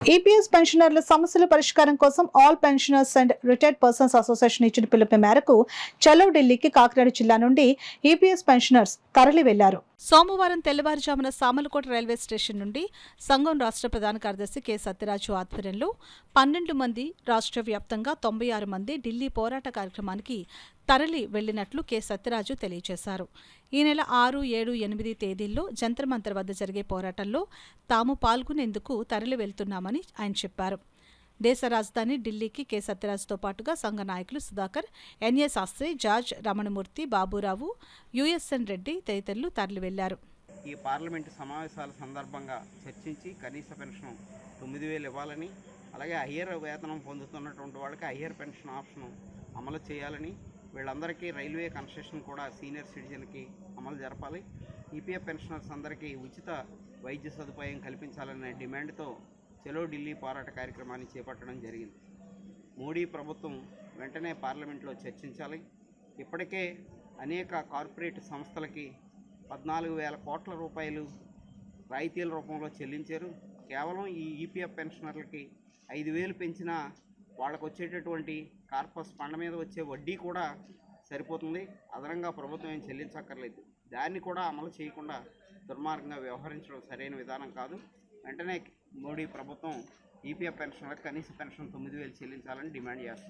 EPS పెన్షనర్ల సమస్యల పరిష్కారం కోసం all pensioners and retired persons association ఇచ్చిన పిలుపు మేరకు చలో ఢిల్లీకి కాకినాడ జిల్లా నుండి ఈపీఎస్ పెన్షనర్స్ తరలి వెళ్లారు. సోమవారం తెల్లవారుజామున సామలకోట రైల్వే స్టేషన్ నుండి సంఘం రాష్ట్ర ప్రధాన కార్యదర్శి కె సత్యరాజు ఆధ్వర్యంలో 12 మంది, రాష్ట్ర వ్యాప్తంగా 96 మంది ఢిల్లీ పోరాట కార్యక్రమానికి తరలి వెళ్లినట్లు కె సత్యరాజు తెలియజేశారు. ఈ నెల 6, 7, 8 తేదీల్లో జంతర్ మంతర్ వద్ద జరిగే పోరాటంలో తాము పాల్గొనేందుకు తరలి వెళ్తున్నామని ఆయన చెప్పారు. దేశ రాజధాని ఢిల్లీకి కె సత్యరాజుతో పాటుగా సంఘ నాయకులు సుధాకర్, ఎన్ఏ శాస్త్రి, జార్జ్, రమణమూర్తి, బాబురావు, యుఎస్ఎన్ రెడ్డి తదితరులు తరలి వెళ్లారు. ఈ పార్లమెంటు సమావేశాల సందర్భంగా చర్చించి కనీస పెన్షన్ 9,000 ఇవ్వాలని, అలాగే హయ్యర్ వేతనం పొందుతున్నటువంటి వాళ్ళకి హయ్యర్ పెన్షన్ ఆప్షన్ అమలు చేయాలని, వీళ్ళందరికీ రైల్వే కన్సెషన్ కూడా సీనియర్ సిటిజన్కి అమలు జరపాలి, ఈపీఎఫ్ పెన్షనర్స్ అందరికీ ఉచిత వైద్య సదుపాయం కల్పించాలనే డిమాండ్తో చలో ఢిల్లీ పోరాట కార్యక్రమాన్ని చేపట్టడం జరిగింది. మోడీ ప్రభుత్వం వెంటనే పార్లమెంట్లో చర్చించాలి. ఇప్పటికే అనేక కార్పొరేట్ సంస్థలకి 14,000 కోట్ల రూపాయలు రాయితీల రూపంలో చెల్లించారు. కేవలం ఈ ఈపీఎఫ్ పెన్షనర్లకి 5,000 పెంచినా వాళ్ళకు వచ్చేటటువంటి కార్పస్ ఫండ్ మీద వచ్చే వడ్డీ కూడా సరిపోతుంది. అదనంగా ప్రభుత్వం ఏం చెల్లించక్కర్లేదు. దాన్ని కూడా అమలు చేయకుండా దుర్మార్గంగా వ్యవహరించడం సరైన విధానం కాదు. వెంటనే మోడీ ప్రభుత్వం ఈపీఎఫ్ పెన్షన్లకు కనీస పెన్షన్ 9,000 చెల్లించాలని డిమాండ్ చేస్తుంది.